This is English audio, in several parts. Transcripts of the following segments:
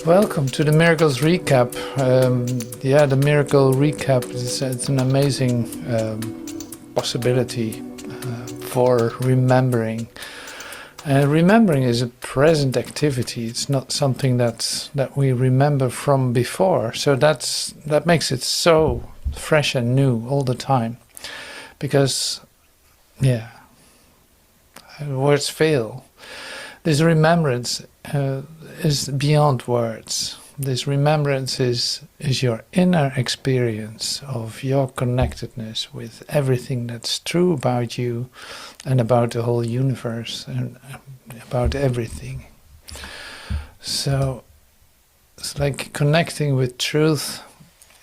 Welcome to the Miracles Recap. The Miracle Recap is it's an amazing possibility for remembering. Remembering is a present activity. It's not something that we remember from before. So that makes it so fresh and new all the time. Because, words fail. This remembrance is beyond words. This remembrance is your inner experience of your connectedness with everything that's true about you and about the whole universe and about everything. So it's like connecting with truth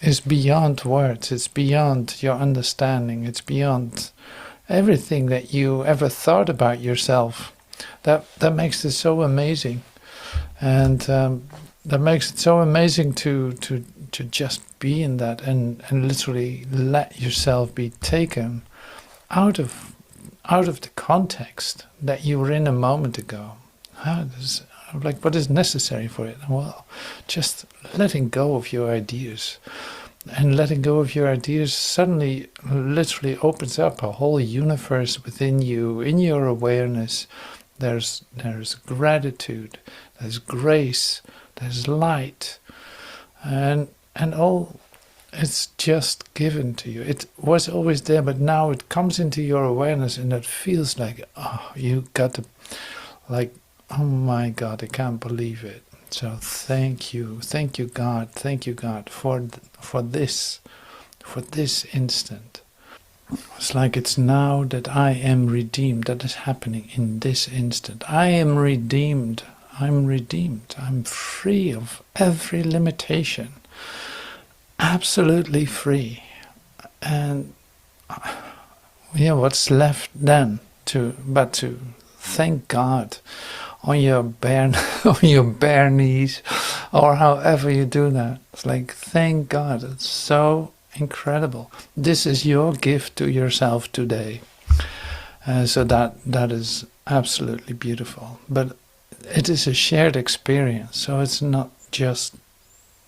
is beyond words. It's beyond your understanding. It's beyond everything that you ever thought about yourself. That makes it so amazing, and that makes it so amazing to just be in that and literally let yourself be taken out of the context that you were in a moment ago. What is necessary for it? Well, just letting go of your ideas. And letting go of your ideas suddenly literally opens up a whole universe within you, in your awareness. There's gratitude, there's grace, there's light, and all it's just given to you. It was always there, but now it comes into your awareness, and it feels like, you got to, oh my God, I can't believe it. So thank you God, for this instant. It's like it's now that I am redeemed. That is happening in this instant. I am redeemed. I'm redeemed. I'm free of every limitation. Absolutely free. And what's left then but to thank God on your bare knees, or however you do that. It's like, thank God. It's so incredible. This is your gift to yourself today. So that is absolutely beautiful. But it is a shared experience. So it's not just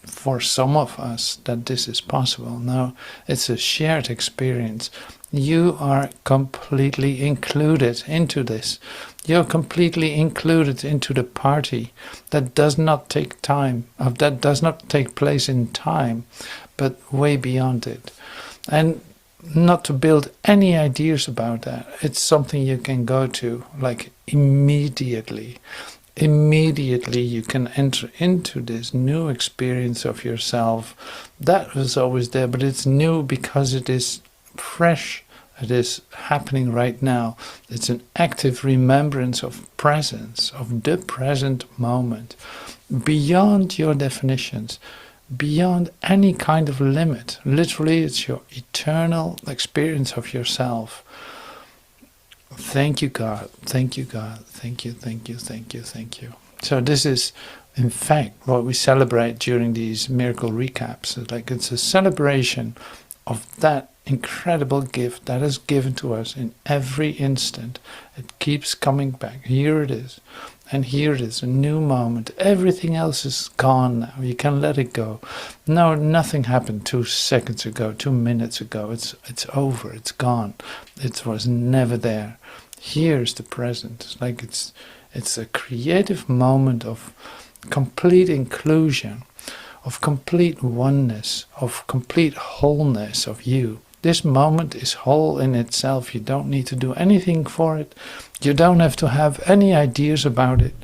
for some of us that this is possible. No, it's a shared experience. You are completely included into this. You're completely included into the party. That does not take time, that does not take place in time, but way beyond it. And not to build any ideas about that. It's something you can go to like immediately. Immediately you can enter into this new experience of yourself. That was always there, but it's new because it is fresh. It is happening right now. It's an active remembrance of presence, of the present moment, beyond your definitions, beyond any kind of limit. Literally, it's your eternal experience of yourself. Thank you, God. Thank you, God. Thank you, thank you, thank you, thank you. So this is, in fact, what we celebrate during these miracle recaps. It's a celebration of that incredible gift that is given to us in every instant. It keeps coming back. Here it is. And here it is, a new moment. Everything else is gone now. You can let it go. No, nothing happened 2 seconds ago, 2 minutes ago. It's over. It's gone. It was never there. Here's the present. It's a creative moment of complete inclusion, of complete oneness, of complete wholeness of you. This moment is whole in itself. You don't need to do anything for it. You don't have to have any ideas about it.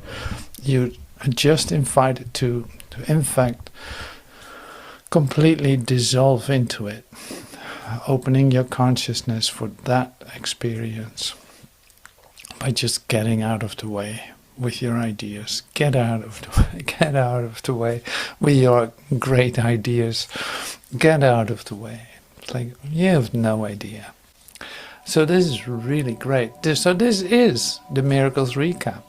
You are just invited to in fact, completely dissolve into it, opening your consciousness for that experience by just getting out of the way with your ideas. Get out of the way. Get out of the way with your great ideas. Get out of the way. It's like you have no idea. So this is really great. So this is the Miracles Recap.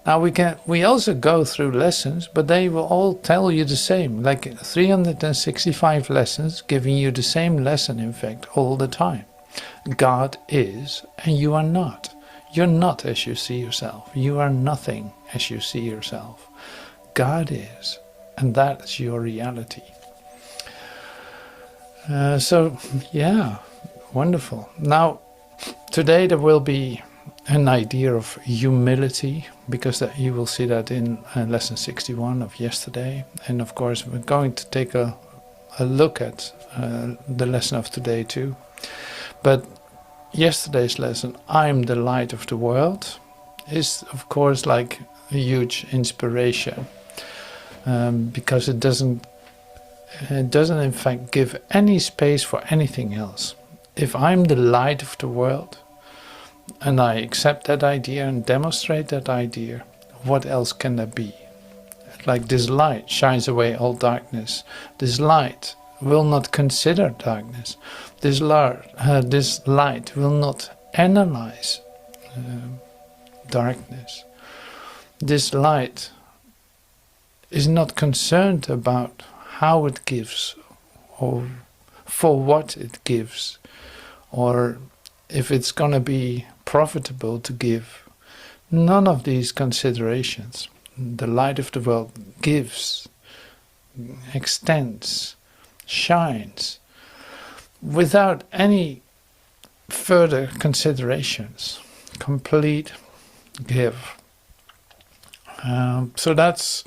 Now we also go through lessons, but they will all tell you the same, like 365 lessons, giving you the same lesson, in fact, all the time. God is and you are not. You're not as you see yourself. You are nothing as you see yourself. God is, and that is your reality. So, yeah, wonderful. Now, today there will be an idea of humility, because you will see that in lesson 61 of yesterday. And of course, we're going to take a look at the lesson of today too. But yesterday's lesson, I'm the light of the world, is of course like a huge inspiration, because it doesn't in fact give any space for anything else. If I'm the light of the world and I accept that idea and demonstrate that idea, what else can there be? Like this light shines away all darkness. This light will not consider darkness. This light will not analyze darkness. This light is not concerned about how it gives, or for what it gives, or if it's going to be profitable to give. None of these considerations. The light of the world gives, extends, shines, without any further considerations. Complete give. So that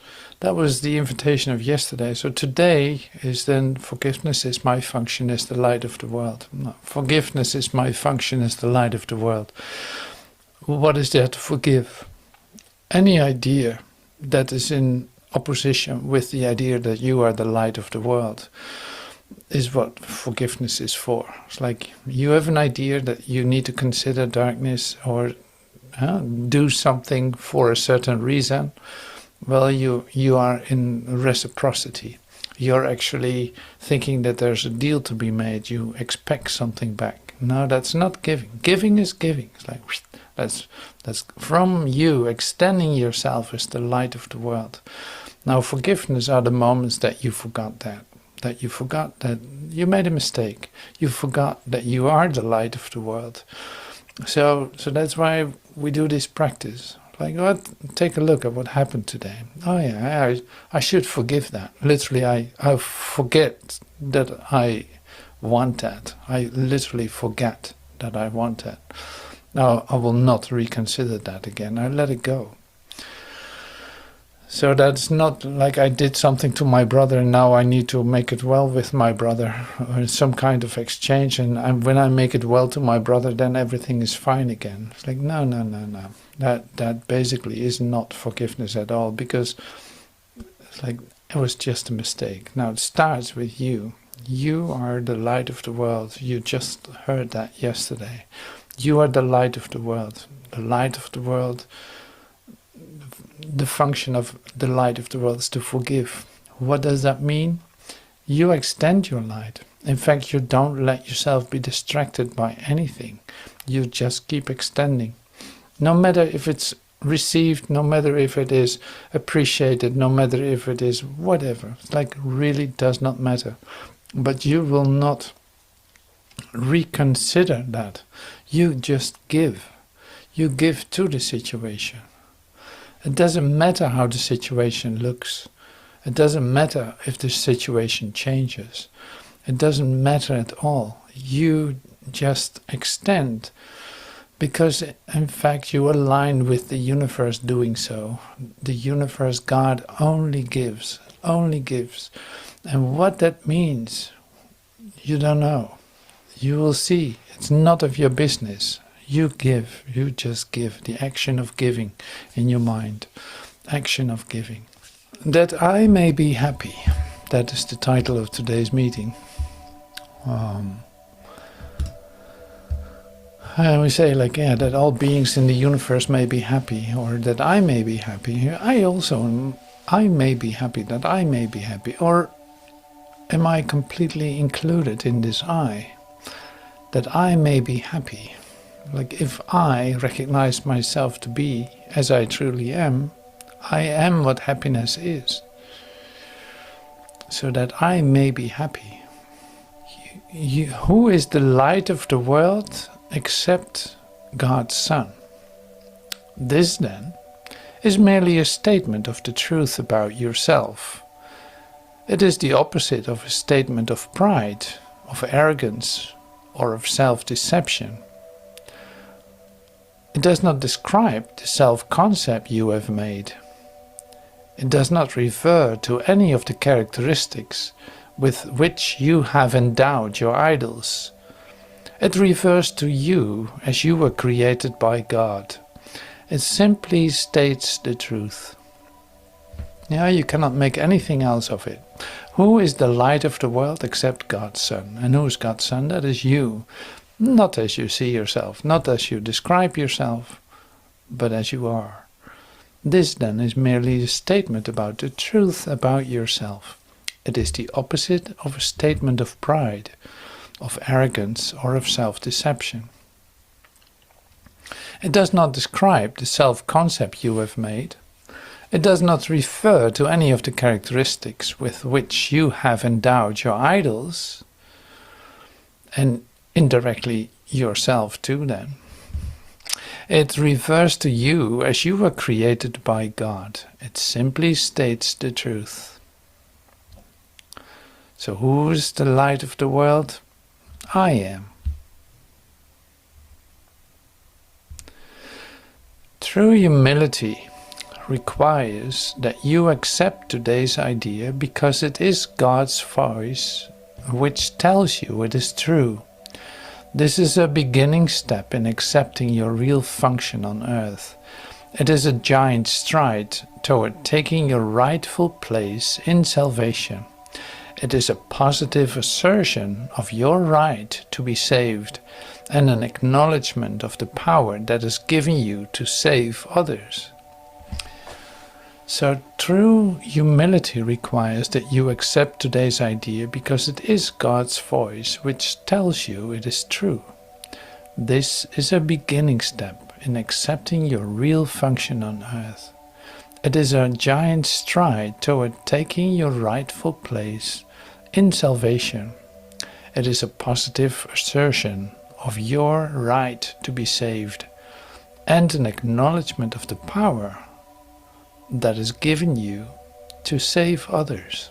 was the invitation of yesterday. So today is then forgiveness is my function as the light of the world. No, forgiveness is my function as the light of the world. What is there to forgive? Any idea that is in opposition with the idea that you are the light of the world is what forgiveness is for. It's like you have an idea that you need to consider darkness or do something for a certain reason. Well, you are in reciprocity. You're actually thinking that there's a deal to be made. You expect something back. No, that's not giving. Giving is giving. It's like that's from you extending yourself as the light of the world. Now, forgiveness are the moments that you forgot that you forgot that you made a mistake. You forgot that you are the light of the world. So that's why we do this practice. Like, take a look at what happened today. Oh yeah, I should forgive that. Literally, I forget that I want that. I literally forget that I want that. Now, I will not reconsider that again. I let it go. So that's not like I did something to my brother and now I need to make it well with my brother, or some kind of exchange, and when I make it well to my brother, then everything is fine again. It's like, no. That basically is not forgiveness at all, because it's like it was just a mistake. Now it starts with you. You are the light of the world. You just heard that yesterday. You are the light of the world. The light of the world. The function of the light of the world is to forgive. What does that mean? You extend your light. In fact, you don't let yourself be distracted by anything. You just keep extending. No matter if it's received, no matter if it is appreciated, no matter if it is whatever. It's like really does not matter. But you will not reconsider that. You just give. You give to the situation. It doesn't matter how the situation looks. It doesn't matter if the situation changes. It doesn't matter at all. You just extend, because in fact you align with the universe doing so. The universe, God, only gives. And what that means, you don't know. You will see. It's not of your business. You give, you just give, the action of giving in your mind, action of giving. That I may be happy, that is the title of today's meeting. And we say like, yeah, that all beings in the universe may be happy, or that I may be happy. I may be happy, that I may be happy. Or am I completely included in this I? That I may be happy. Like if I recognize myself to be as I truly am, I am what happiness is. So that I may be happy. who is the light of the world except God's Son? This, then, is merely a statement of the truth about yourself. It is the opposite of a statement of pride, of arrogance, or of self-deception. It does not describe the self-concept you have made. It does not refer to any of the characteristics with which you have endowed your idols. It refers to you as you were created by God. It simply states the truth. Yeah, you cannot make anything else of it. Who is the light of the world except God's Son? And who is God's Son? That is you. Not as you see yourself, not as you describe yourself, but as you are. This then is merely a statement about the truth about yourself. It is the opposite of a statement of pride, of arrogance, or of self-deception. It does not describe the self-concept you have made. It does not refer to any of the characteristics with which you have endowed your idols, and indirectly yourself too then. It refers to you as you were created by God. It simply states the truth. So who is the light of the world? I am. True humility requires that you accept today's idea because it is God's voice which tells you it is true. This is a beginning step in accepting your real function on earth. It is a giant stride toward taking your rightful place in salvation. It is a positive assertion of your right to be saved and an acknowledgement of the power that is given you to save others. So true humility requires that you accept today's idea because it is God's voice which tells you it is true. This is a beginning step in accepting your real function on earth. It is a giant stride toward taking your rightful place in salvation. It is a positive assertion of your right to be saved and an acknowledgement of the power that is given you to save others.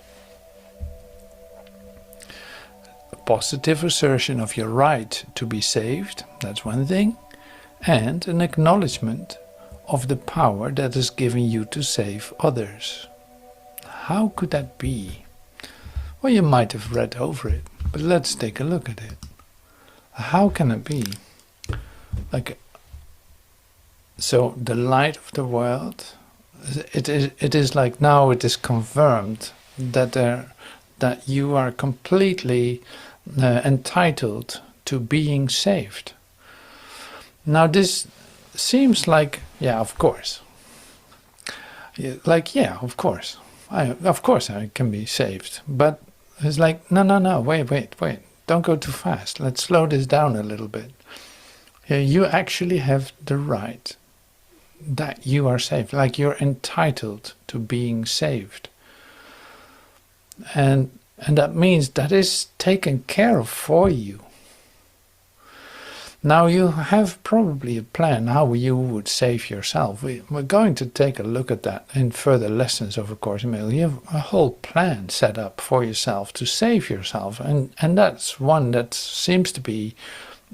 A positive assertion of your right to be saved, that's one thing, and an acknowledgement of the power that is given you to save others. How could that be? Well, you might have read over it, but let's take a look at it. How can it be? So the light of the world, it is like now it is confirmed that you are completely entitled to being saved. Now this seems like, yeah, of course. Of course. Of course I can be saved. But it's like, no, wait. Don't go too fast. Let's slow this down a little bit. You actually have the right that you are saved, like you're entitled to being saved. And that means that is taken care of for you. Now you have probably a plan how you would save yourself. We're going to take a look at that in further lessons of A Course in Miracles. You have a whole plan set up for yourself to save yourself, and that's one that seems to be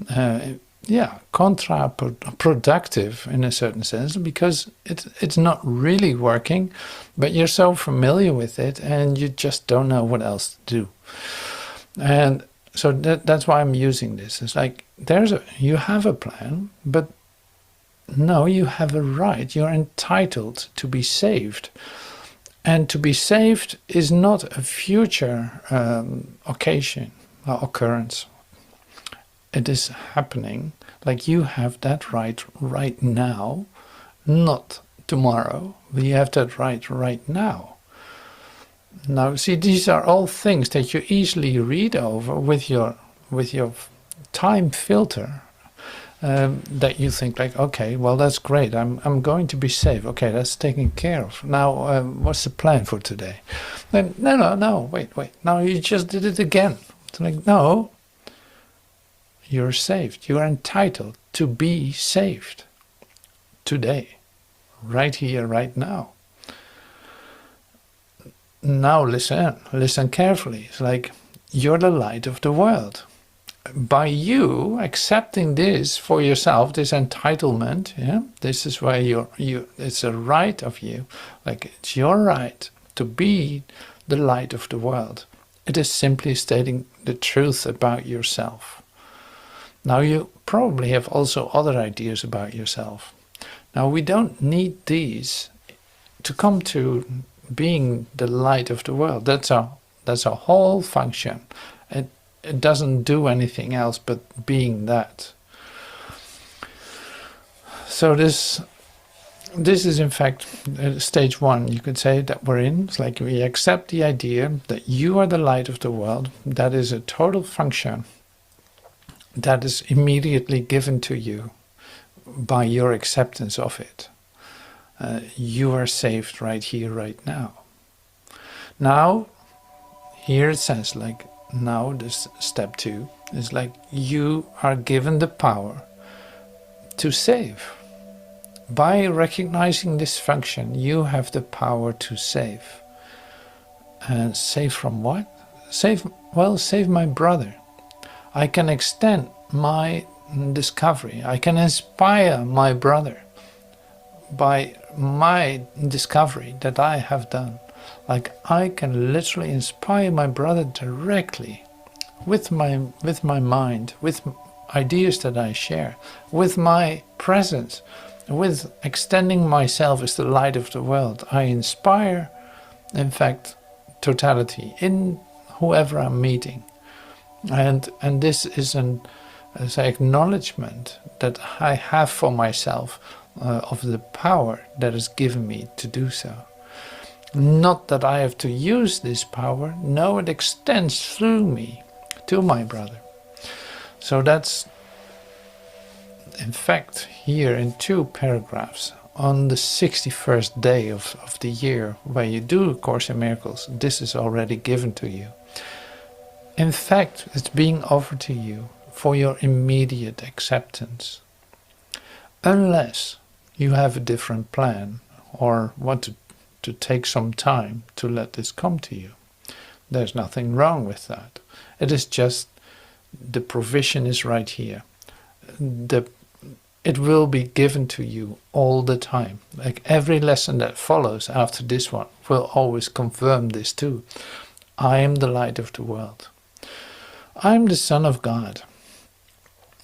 counterproductive in a certain sense, because it's not really working, but you're so familiar with it and you just don't know what else to do. And so that's why I'm using this. It's like you have a plan, but no, you have a right. You're entitled to be saved. And to be saved is not a future occurrence. It is happening. Like you have that right now, not tomorrow. But you have that right now. Now, see, these are all things that you easily read over with your time filter. That you think like, okay, well, that's great. I'm going to be saved. Okay, that's taken care of. Now, what's the plan for today? Then no, wait. Now you just did it again. It's like, no. you're saved. You're entitled to be saved today, right here, right now. Now listen carefully. It's like you're the light of the world. By you accepting this for yourself, this entitlement, yeah, this is why it's a right of you, like it's your right to be the light of the world. It is simply stating the truth about yourself. Now you probably have also other ideas about yourself. Now we don't need these to come to being the light of the world. That's a whole function. It doesn't do anything else but being that. So this is in fact stage one, you could say, that we're in. It's like we accept the idea that you are the light of the world. That is a total function that is immediately given to you by your acceptance of it. You are saved right here, right now. Now, here it says, like, now this step 2 is like you are given the power to save. By recognizing this function, you have the power to save. And save from what? Save my brother. I can extend my discovery. I can inspire my brother by my discovery that I have done. Like I can literally inspire my brother directly with my mind, with ideas that I share, with my presence, with extending myself as the light of the world. I inspire, in fact, totality in whoever I'm meeting. And this is an acknowledgement that I have for myself of the power that is given me to do so. Not that I have to use this power, no, it extends through me to my brother. So that's, in fact, here in 2 paragraphs, on the 61st day of the year where you do A Course in Miracles, this is already given to you. In fact, it's being offered to you for your immediate acceptance. Unless you have a different plan or want to take some time to let this come to you. There's nothing wrong with that. It is just the provision is right here. It will be given to you all the time. Like every lesson that follows after this one will always confirm this too. I am the light of the world. I am the Son of God.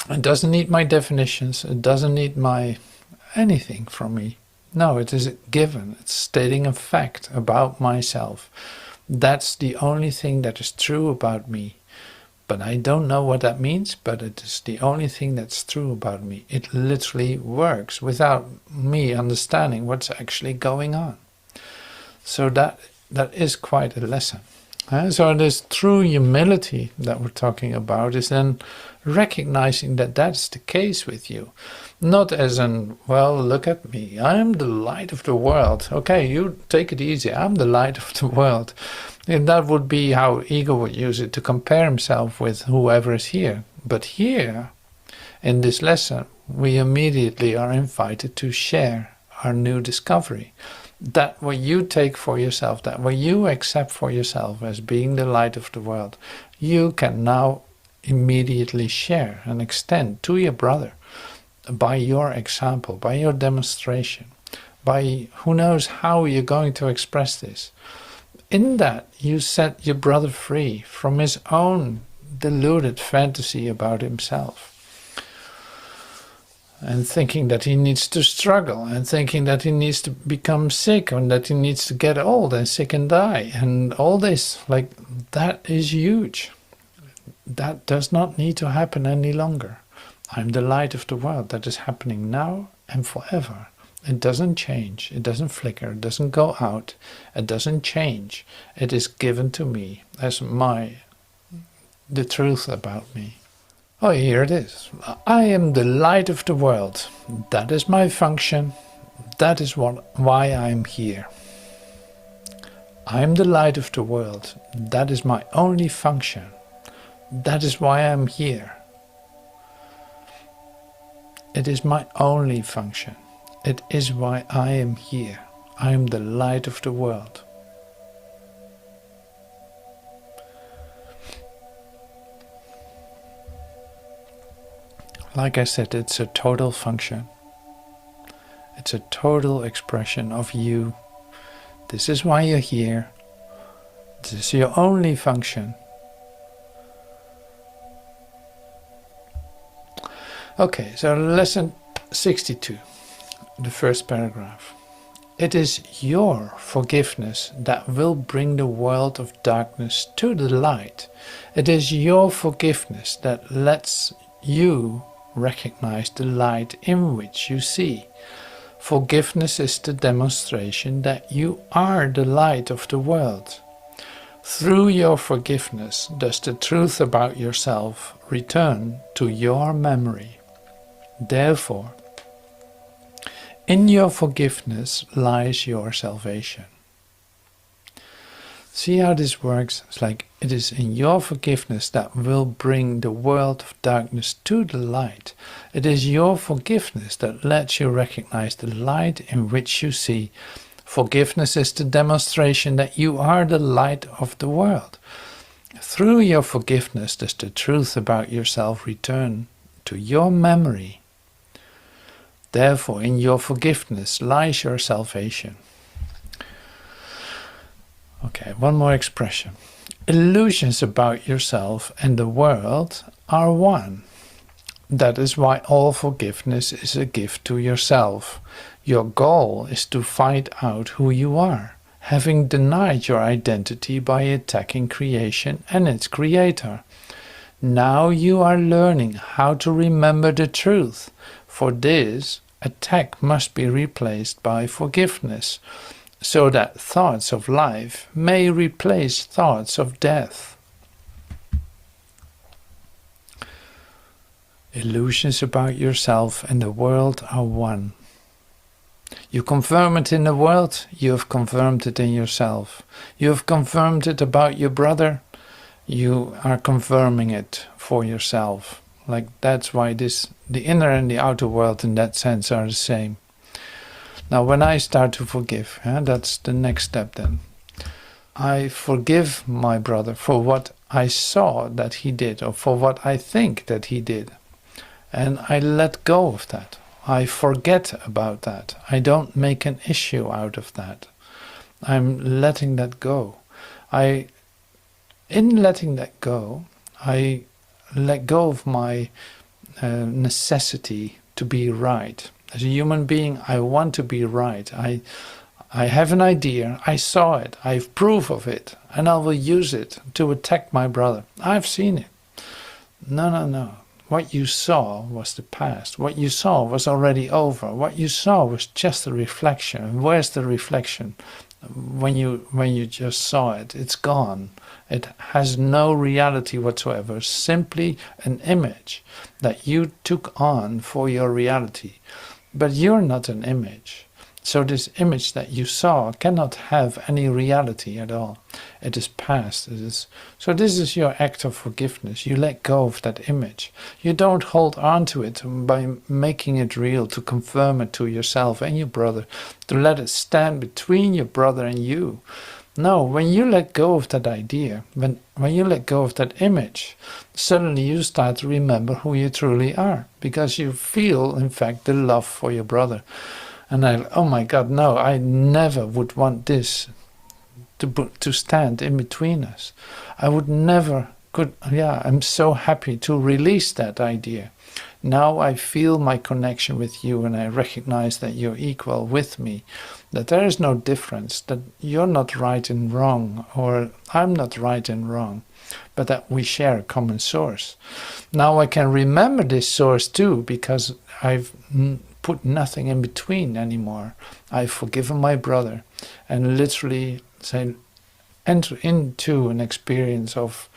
It doesn't need my definitions. It doesn't need my anything from me. No, it is given. It's stating a fact about myself. That's the only thing that is true about me. But I don't know what that means, but it is the only thing that's true about me. It literally works without me understanding what's actually going on. So that is quite a lesson. So this true humility that we're talking about is then recognizing that that's the case with you. Not as in, well, look at me, I'm the light of the world. Okay, you take it easy, I'm the light of the world. And that would be how ego would use it, to compare himself with whoever is here. But here, in this lesson, we immediately are invited to share our new discovery. That what you take for yourself, that what you accept for yourself as being the light of the world, you can now immediately share and extend to your brother by your example, by your demonstration, by who knows how you're going to express this. In that, you set your brother free from his own deluded fantasy about himself. And thinking that he needs to struggle, and thinking that he needs to become sick, and that he needs to get old and sick and die, and all this, like, that is huge. That does not need to happen any longer. I'm the light of the world. That is happening now and forever. It doesn't change, it doesn't flicker, it doesn't go out, it doesn't change. It is given to me as the truth about me. Oh, here it is. I am the light of the world. That is my function. That is why I am here. I am the light of the world. That is my only function. That is why I am here. It is my only function. It is why I am here. I am the light of the world. Like I said, it's a total function. It's a total expression of you. This is why you're here. This is your only function. Okay, so lesson 62, the first paragraph. It is your forgiveness that will bring the world of darkness to the light. It is your forgiveness that lets you recognize the light in which you see. Forgiveness is the demonstration that you are the light of the world. Through your forgiveness does the truth about yourself return to your memory. Therefore, in your forgiveness lies your salvation. See how this works? It's like it is in your forgiveness that will bring the world of darkness to the light. It is your forgiveness that lets you recognize the light in which you see. Forgiveness is the demonstration that you are the light of the world. Through your forgiveness does the truth about yourself return to your memory. Therefore, in your forgiveness lies your salvation. Okay, one more expression. Illusions about yourself and the world are one. That is why all forgiveness is a gift to yourself. Your goal is to find out who you are, having denied your identity by attacking creation and its creator. Now you are learning how to remember the truth. For this, attack must be replaced by forgiveness, so that thoughts of life may replace thoughts of death. Illusions about yourself and the world are one. You confirm it in the world, you have confirmed it in yourself. You have confirmed it about your brother, you are confirming it for yourself. Like that's why the inner and the outer world in that sense are the same. Now when I start to forgive, that's the next step then. I forgive my brother for what I saw that he did or for what I think that he did. And I let go of that. I forget about that. I don't make an issue out of that. I'm letting that go. In letting that go, I let go of my necessity to be right. As a human being, I want to be right. I have an idea, I saw it, I have proof of it, and I will use it to attack my brother. I've seen it. No. What you saw was the past. What you saw was already over. What you saw was just a reflection. Where's the reflection? When you just saw it, it's gone. It has no reality whatsoever. Simply an image that you took on for your reality. But you're not an image. So this image that you saw cannot have any reality at all. It is past. So this is your act of forgiveness. You let go of that image. You don't hold on to it by making it real, to confirm it to yourself and your brother, to let it stand between your brother and you. No, when you let go of that idea, when you let go of that image, suddenly you start to remember who you truly are, because you feel, in fact, the love for your brother. And oh my God, no, I never would want this to stand in between us. I would never I'm so happy to release that idea. Now I feel my connection with you and I recognize that you're equal with me, that there is no difference, that you're not right and wrong, or I'm not right and wrong, but that we share a common source. Now I can remember this source too, because I've put nothing in between anymore. I've forgiven my brother and literally enter into an experience of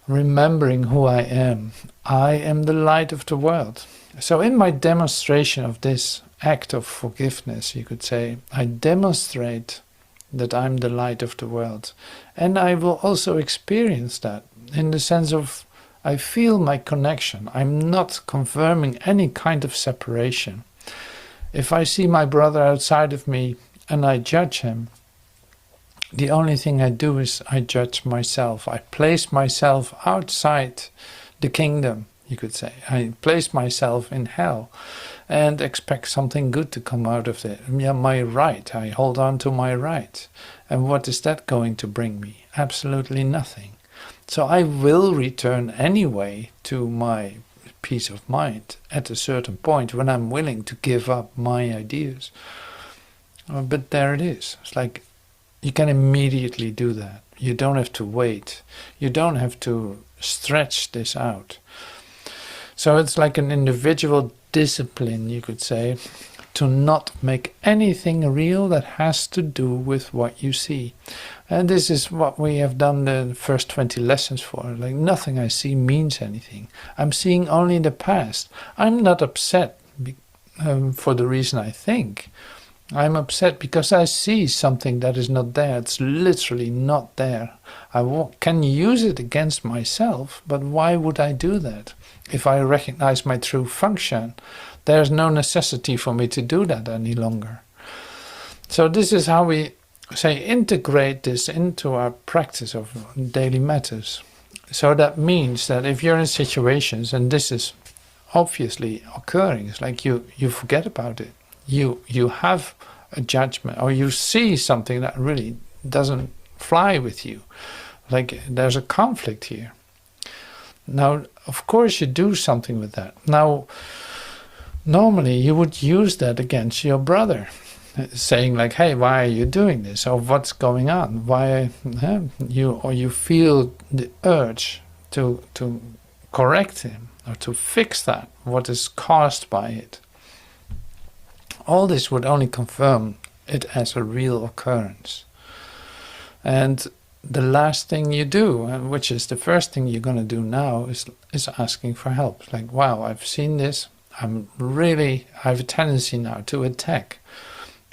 remembering who I am. I am the light of the world. So in my demonstration of this act of forgiveness, you could say, I demonstrate that I'm the light of the world. And I will also experience that in the sense of I feel my connection. I'm not confirming any kind of separation. If I see my brother outside of me and I judge him, the only thing I do is I judge myself. I place myself outside the kingdom, you could say. I place myself in hell and expect something good to come out of it. Yeah, my right. I hold on to my right. And what is that going to bring me? Absolutely nothing. So I will return anyway to my peace of mind at a certain point when I'm willing to give up my ideas. But there it is. It's like you can immediately do that. You don't have to wait. You don't have to stretch this out. So it's like an individual discipline, you could say, to not make anything real that has to do with what you see. And this is what we have done the first 20 lessons for. Like, nothing I see means anything. I'm seeing only the past. I'm not upset for the reason I think. I'm upset because I see something that is not there. It's literally not there. I can use it against myself, but why would I do that? If I recognize my true function, there's no necessity for me to do that any longer. So this is how we say integrate this into our practice of daily matters. So that means that if you're in situations, and this is obviously occurring, it's like you forget about it. You have a judgment, or you see something that really doesn't fly with you. Like there's a conflict here. Now, of course, you do something with that. Now, normally you would use that against your brother, saying like, hey, why are you doing this? Or what's going on? Why you feel the urge to correct him or to fix that, what is caused by it. All this would only confirm it as a real occurrence. And the last thing you do, which is the first thing you're going to do now, is asking for help. Like, wow, I've seen this. I have a tendency now to attack.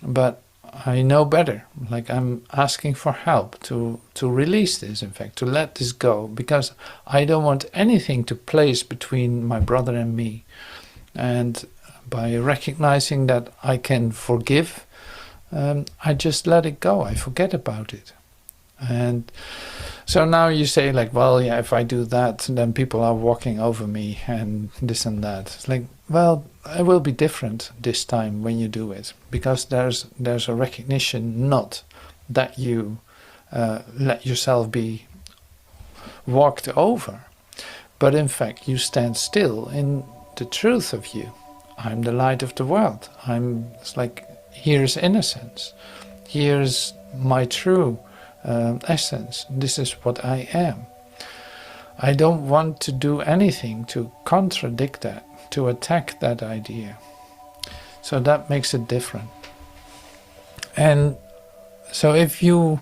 But I know better. Like, I'm asking for help to release this, in fact, to let this go. Because I don't want anything to place between my brother and me. And by recognizing that I can forgive, I just let it go. I forget about it. And so now you say like, well, yeah, if I do that, then people are walking over me and this and that. It's like, well, it will be different this time when you do it, because there's a recognition not that you let yourself be walked over, but in fact you stand still in the truth of you. I'm the light of the world. It's like, here's innocence. Here's my true essence. This is what I am. I don't want to do anything to contradict that, to attack that idea. So that makes it different. And so if you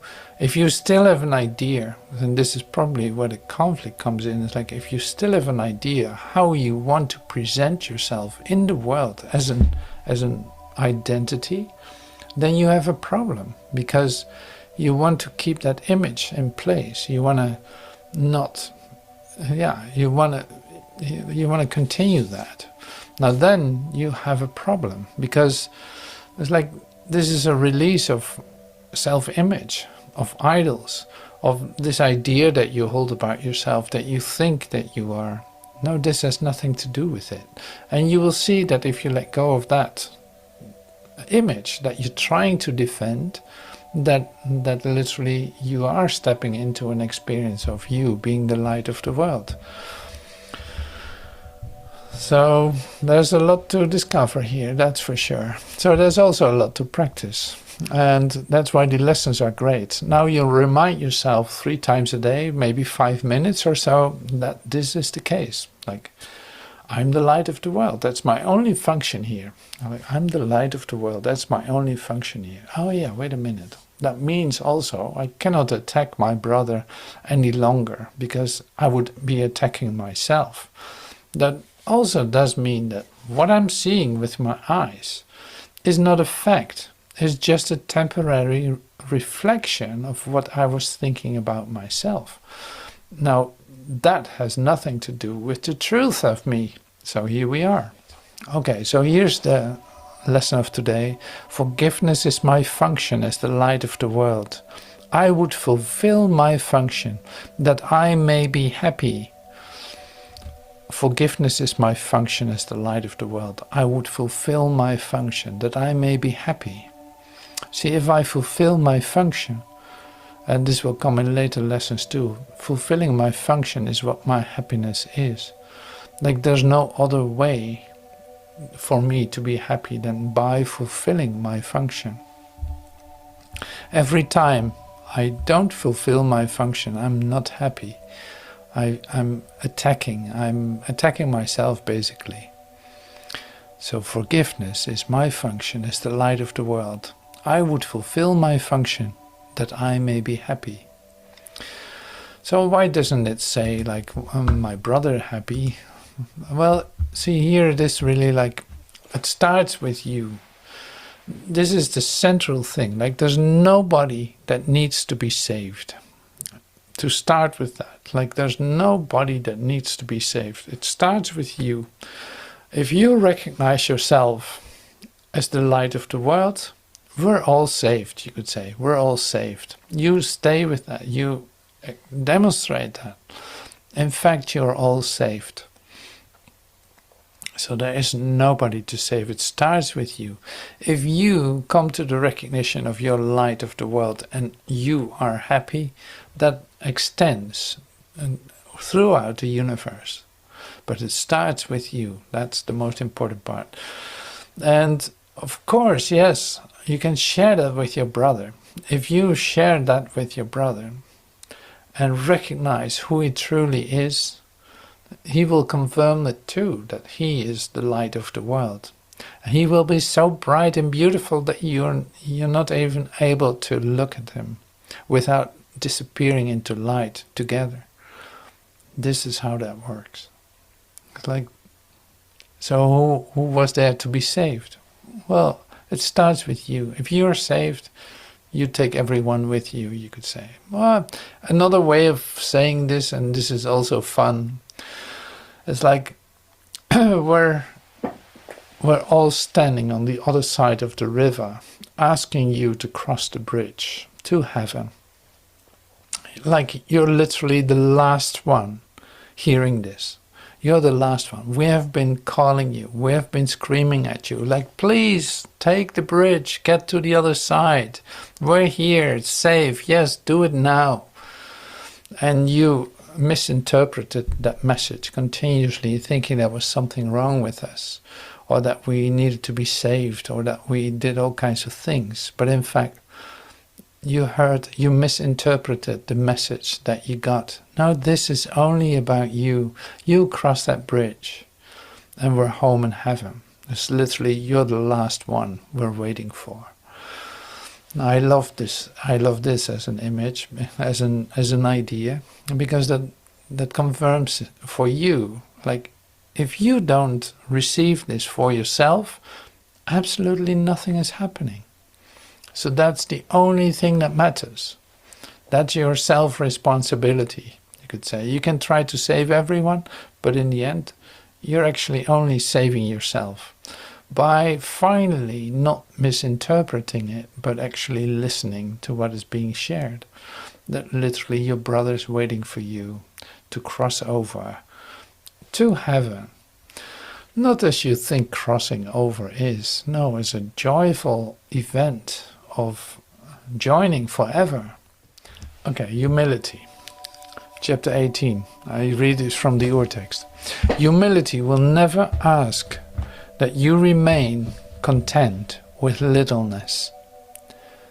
still have an idea, then this is probably where the conflict comes in. It's like, if you still have an idea how you want to present yourself in the world as an identity, then you have a problem, because you want to keep that image in place. You want to you want to continue that. Now then you have a problem, because it's like, this is a release of self-image, of idols, of this idea that you hold about yourself, that you think that you are. No, this has nothing to do with it. And you will see that if you let go of that image that you're trying to defend, that literally you are stepping into an experience of you being the light of the world. So there's a lot to discover here, that's for sure. So there's also a lot to practice. And that's why the lessons are great. Now you'll remind yourself 3 times a day, maybe 5 minutes or so, that this is the case. Like, I'm the light of the world. That's my only function here. I'm the light of the world. That's my only function here. Oh yeah, wait a minute. That means also I cannot attack my brother any longer, because I would be attacking myself. That also does mean that what I'm seeing with my eyes is not a fact. It's just a temporary reflection of what I was thinking about myself. Now, that has nothing to do with the truth of me. So here we are. Okay, so here's the lesson of today. Forgiveness is my function as the light of the world. I would fulfill my function that I may be happy. Forgiveness is my function as the light of the world. I would fulfill my function that I may be happy. See, if I fulfill my function, and this will come in later lessons too, fulfilling my function is what my happiness is. Like there's no other way for me to be happy than by fulfilling my function. Every time I don't fulfill my function, I'm not happy. I'm attacking myself basically. So forgiveness is my function as the light of the world. I would fulfill my function that I may be happy. So why doesn't it say like my brother happy? Well, see, here it is really like it starts with you. This is the central thing. Like there's nobody that needs to be saved. To start with that, like there's nobody that needs to be saved. It starts with you. If you recognize yourself as the light of the world, we're all saved, you could say. We're all saved. You stay with that. You demonstrate that. In fact, you're all saved. So there is nobody to save. It starts with you. If you come to the recognition of your light of the world and you are happy, that extends throughout the universe. But it starts with you. That's the most important part. And of course, yes, you can share that with your brother. If you share that with your brother and recognize who he truly is, he will confirm it too, that he is the light of the world. He will be so bright and beautiful that you're not even able to look at him without disappearing into light together. This is how that works. It's like, so who was there to be saved? Well, it starts with you. If you are saved, you take everyone with you, you could say. Well, another way of saying this, and this is also fun, it's like we're all standing on the other side of the river, asking you to cross the bridge to heaven. Like you're literally the last one hearing this. You're the last one. We have been calling you. We have been screaming at you. Like, please, take the bridge. Get to the other side. We're here. It's safe. Yes, do it now. And you misinterpreted that message continuously, thinking there was something wrong with us, or that we needed to be saved, or that we did all kinds of things. But in fact, you misinterpreted the message that you got. No, this is only about you. You cross that bridge and we're home in heaven. It's literally, you're the last one we're waiting for. Now, I love this as an image, as an idea, because that confirms for you, like if you don't receive this for yourself, absolutely nothing is happening. So that's the only thing that matters. That's your self-responsibility, you could say. You can try to save everyone, but in the end, you're actually only saving yourself by finally not misinterpreting it, but actually listening to what is being shared. That literally your brother is waiting for you to cross over to heaven. Not as you think crossing over is. No, it's a joyful event of joining forever. Okay, humility. Chapter 18. I read this from the Urtext. Humility will never ask that you remain content with littleness.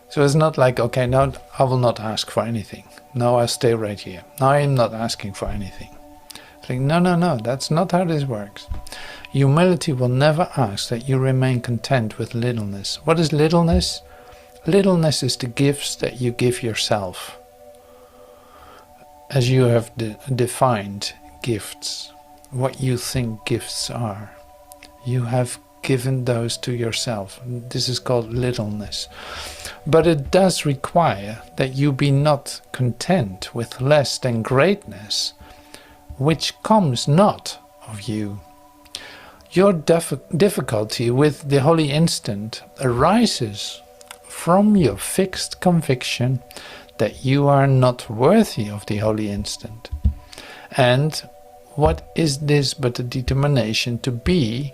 So it's not like, okay, no, I will not ask for anything. No, I'll stay right here. No, I'm not asking for anything. It's like, no, that's not how this works. Humility will never ask that you remain content with littleness. What is littleness? Littleness is the gifts that you give yourself. As you have defined gifts, what you think gifts are. You have given those to yourself. This is called littleness. But it does require that you be not content with less than greatness, which comes not of you. Your difficulty with the holy instant arises from your fixed conviction that you are not worthy of the holy instant. And what is this but a determination to be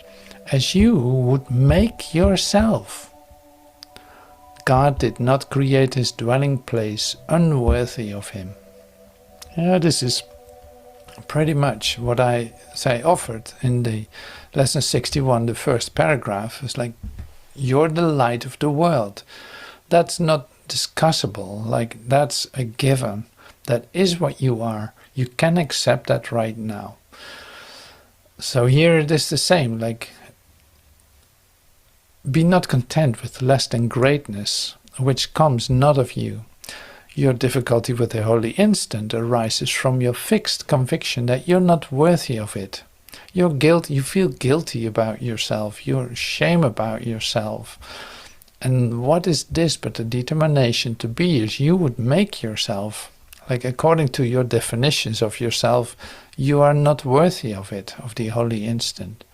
as you would make yourself? God did not create his dwelling place unworthy of him. Yeah, this is pretty much what I say offered in the lesson 61, the first paragraph. It's like, you're the light of the world. That's not discussable, like that's a given. That is what you are. You can accept that right now. So here it is the same, like, be not content with less than greatness, which comes not of you. Your difficulty with the holy instant arises from your fixed conviction that you're not worthy of it. You feel guilty about yourself, you're ashamed about yourself. And what is this but a determination to be as you would make yourself? Like, according to your definitions of yourself, you are not worthy of it, of the holy instant.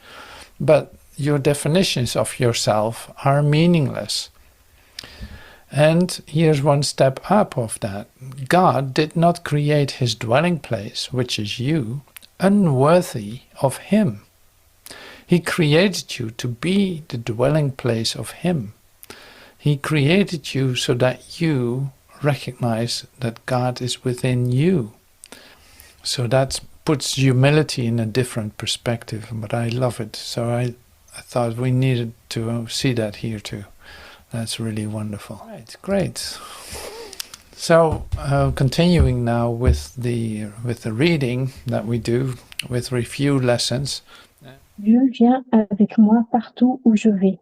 But your definitions of yourself are meaningless. And here's one step up of that. God did not create his dwelling place, which is you, unworthy of him. He created you to be the dwelling place of him. He created you so that you recognize that God is within you. So that puts humility in a different perspective, but I love it. So I thought we needed to see that here too. That's really wonderful. Right, great. So continuing now with the reading that we do with review lessons. Dieu vient avec moi partout où je vais.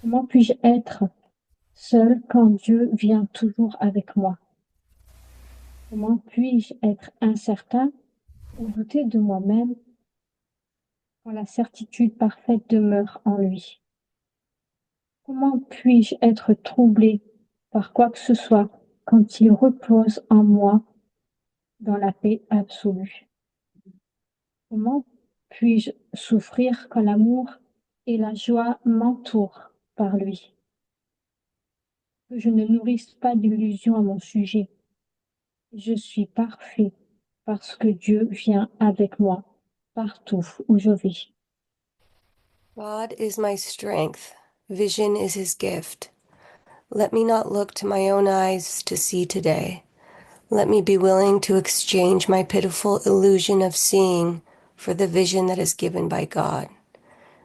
Comment puis-je être seul quand Dieu vient toujours avec moi? Comment puis-je être incertain ou douter de moi-même quand la certitude parfaite demeure en lui? Comment puis-je être troublé par quoi que ce soit quand il repose en moi dans la paix absolue? Comment puis-je souffrir quand l'amour et la joie m'entourent par lui? Que je ne nourrisse pas d'illusions à mon sujet. Je suis parfait parce que Dieu vient avec moi partout où je vais. God is my strength. Vision is his gift. Let me not look to my own eyes to see today. Let me be willing to exchange my pitiful illusion of seeing for the vision that is given by God.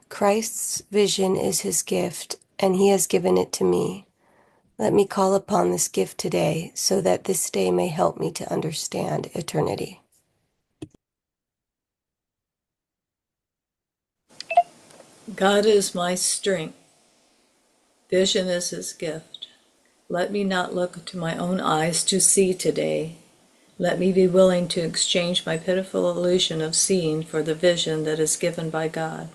Christ's vision is his gift, and he has given it to me. Let me call upon this gift today so that this day may help me to understand eternity. God is my strength. Vision is his gift. Let me not look to my own eyes to see today. Let me be willing to exchange my pitiful illusion of seeing for the vision that is given by God.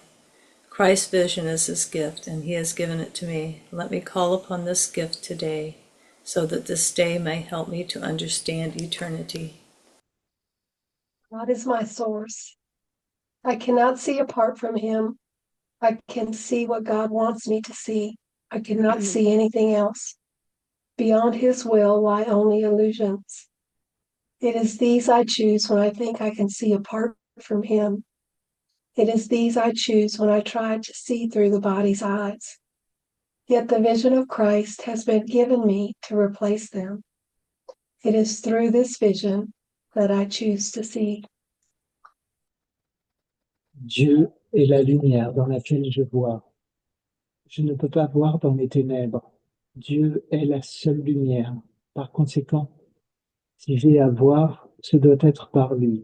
Christ's vision is his gift, and he has given it to me. Let me call upon this gift today, so that this day may help me to understand eternity. God is my source. I cannot see apart from him. I can see what God wants me to see. I cannot see anything else. Beyond his will lie only illusions. It is these I choose when I think I can see apart from him. It is these I choose when I try to see through the body's eyes. Yet the vision of Christ has been given me to replace them. It is through this vision that I choose to see. Dieu est la lumière dans laquelle je vois. Je ne peux pas voir dans les ténèbres. Dieu est la seule lumière. Par conséquent, si j'ai à voir, ce doit être par lui.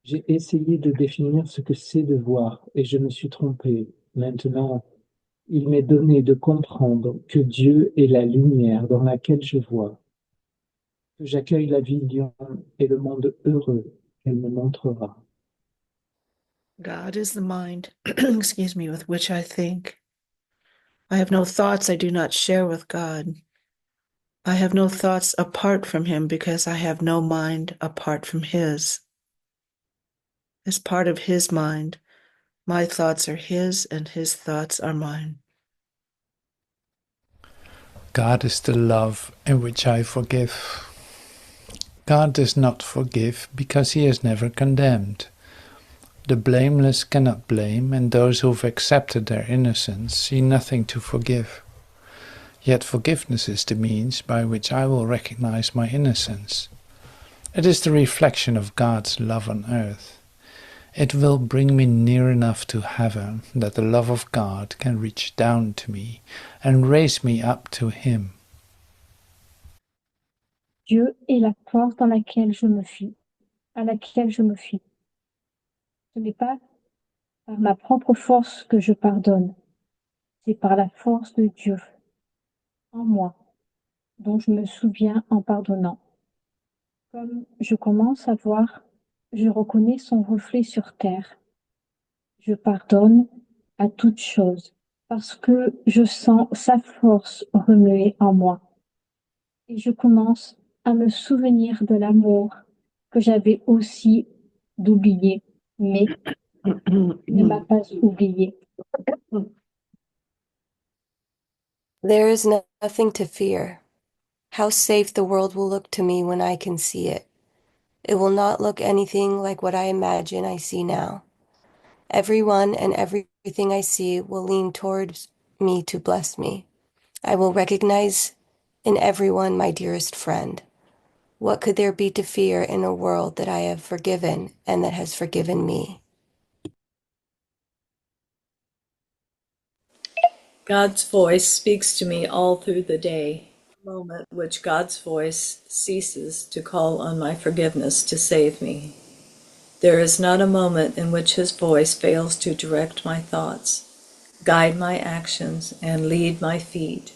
J'ai essayé de définir ce que c'est de voir et je me suis trompé. Maintenant, il m'est donné de comprendre que Dieu est la lumière dans laquelle je vois. Que j'accueille la vision et le monde heureux qu'elle me montrera. God is the mind, excuse me, with which I think. I have no thoughts I do not share with God. I have no thoughts apart from him because I have no mind apart from his. As part of his mind, my thoughts are his and his thoughts are mine. God is the love in which I forgive. God does not forgive because he is never condemned. The blameless cannot blame, and those who've accepted their innocence see nothing to forgive. Yet forgiveness is the means by which I will recognize my innocence. It is the reflection of God's love on earth. It will bring me near enough to heaven that the love of God can reach down to me and raise me up to him. Dieu est la force dans laquelle je me fie, à laquelle je me fie. Ce n'est pas par ma propre force que je pardonne, c'est par la force de Dieu en moi, dont je me souviens en pardonnant. Comme je commence à voir, je reconnais son reflet sur terre. Je pardonne à toute chose parce que je sens sa force remuer en moi. Et je commence à me souvenir de l'amour que j'avais aussi d'oublier, mais ne m'a pas oublié. There is nothing to fear. How safe the world will look to me when I can see it. It will not look anything like what I imagine I see now. Everyone and everything I see will lean towards me to bless me. I will recognize in everyone my dearest friend. What could there be to fear in a world that I have forgiven and that has forgiven me? God's voice speaks to me all through the day, a moment which God's voice ceases to call on my forgiveness to save me. There is not a moment in which his voice fails to direct my thoughts, guide my actions, and lead my feet.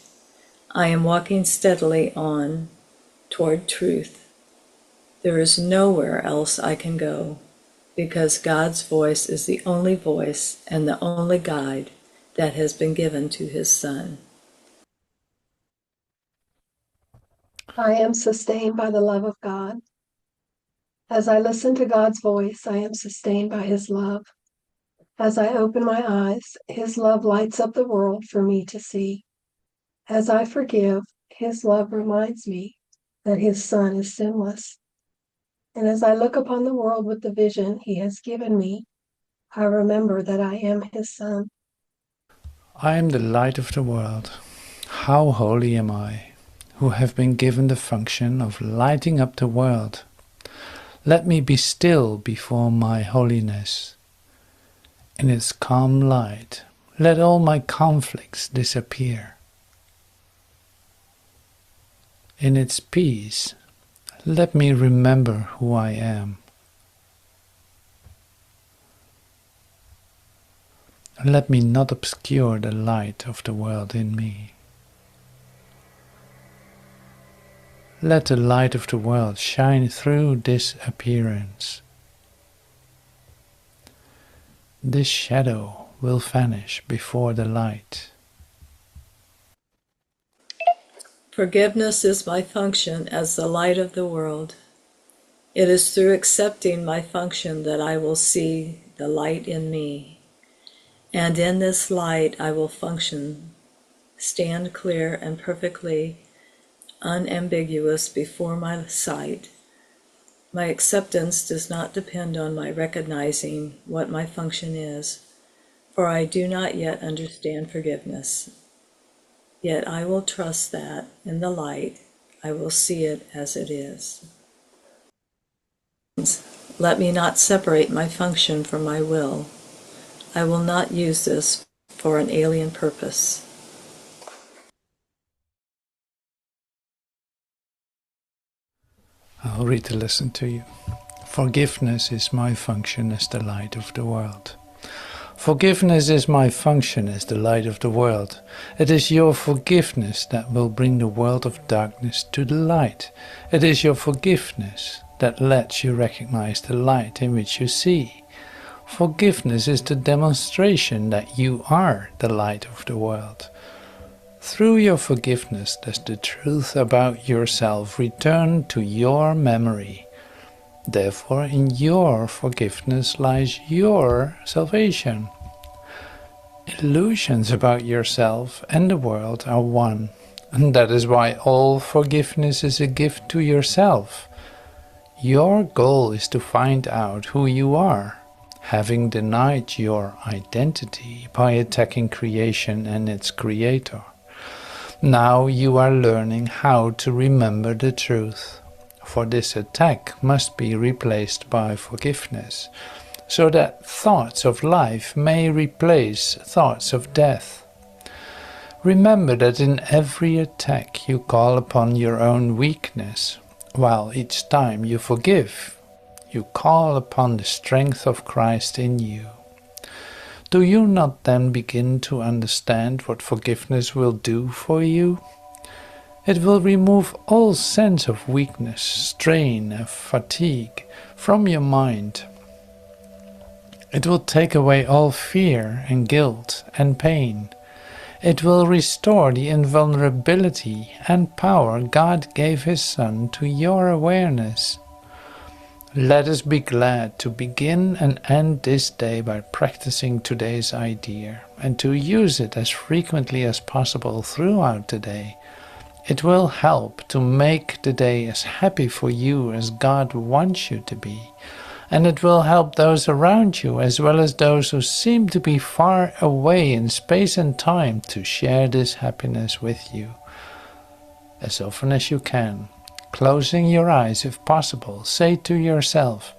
I am walking steadily on toward truth. There is nowhere else I can go, because God's voice is the only voice and the only guide that has been given to his Son. I am sustained by the love of God. As I listen to God's voice, I am sustained by his love. As I open my eyes, his love lights up the world for me to see. As I forgive, his love reminds me that his Son is sinless. And as I look upon the world with the vision he has given me, I remember that I am his son. I am the light of the world. How holy am I, who have been given the function of lighting up the world. Let me be still before my holiness. In its calm light, let all my conflicts disappear. In its peace, let me remember who I am. Let me not obscure the light of the world in me. Let the light of the world shine through this appearance. This shadow will vanish before the light. Forgiveness is my function as the light of the world. It is through accepting my function that I will see the light in me. And in this light I will function, stand clear and perfectly unambiguous before my sight. My acceptance does not depend on my recognizing what my function is, for I do not yet understand forgiveness. Yet I will trust that, in the light, I will see it as it is. Let me not separate my function from my will. I will not use this for an alien purpose. I'll read the lesson to you. Forgiveness is my function as the light of the world. Forgiveness is my function as the light of the world. It is your forgiveness that will bring the world of darkness to the light. It is your forgiveness that lets you recognize the light in which you see. Forgiveness is the demonstration that you are the light of the world. Through your forgiveness does the truth about yourself return to your memory. Therefore, in your forgiveness lies your salvation. Illusions about yourself and the world are one, and that is why all forgiveness is a gift to yourself. Your goal is to find out who you are, having denied your identity by attacking creation and its creator. Now you are learning how to remember the truth, for this attack must be replaced by forgiveness, so that thoughts of life may replace thoughts of death. Remember that in every attack you call upon your own weakness, while each time you forgive, you call upon the strength of Christ in you. Do you not then begin to understand what forgiveness will do for you? It will remove all sense of weakness, strain, and fatigue from your mind. It will take away all fear and guilt and pain. It will restore the invulnerability and power God gave His Son to your awareness. Let us be glad to begin and end this day by practicing today's idea and to use it as frequently as possible throughout the day. It will help to make the day as happy for you as God wants you to be. And it will help those around you as well as those who seem to be far away in space and time to share this happiness with you. As often as you can, closing your eyes if possible, say to yourself,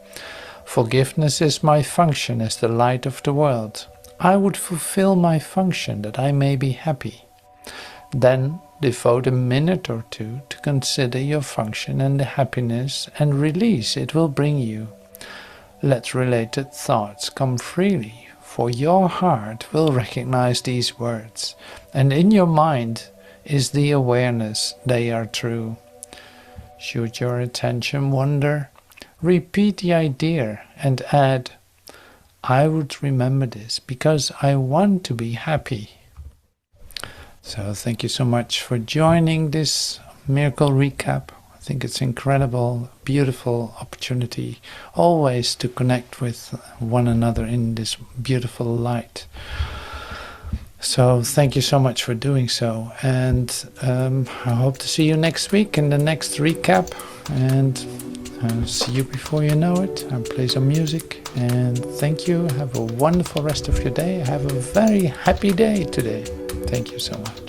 "Forgiveness is my function as the light of the world. I would fulfill my function that I may be happy." Then devote a minute or two to consider your function and the happiness and release it will bring you. Let related thoughts come freely, for your heart will recognize these words, and in your mind is the awareness they are true. Should your attention wander, repeat the idea and add, "I would remember this because I want to be happy." So thank you so much for joining this miracle recap. I think it's incredible, beautiful opportunity always to connect with one another in this beautiful light. So thank you so much for doing so, and I hope to see you next week in the next recap, and I'll see you before you know it. I'll play some music, and thank you. Have a wonderful rest of your day. Have a very happy day today. Thank you so much.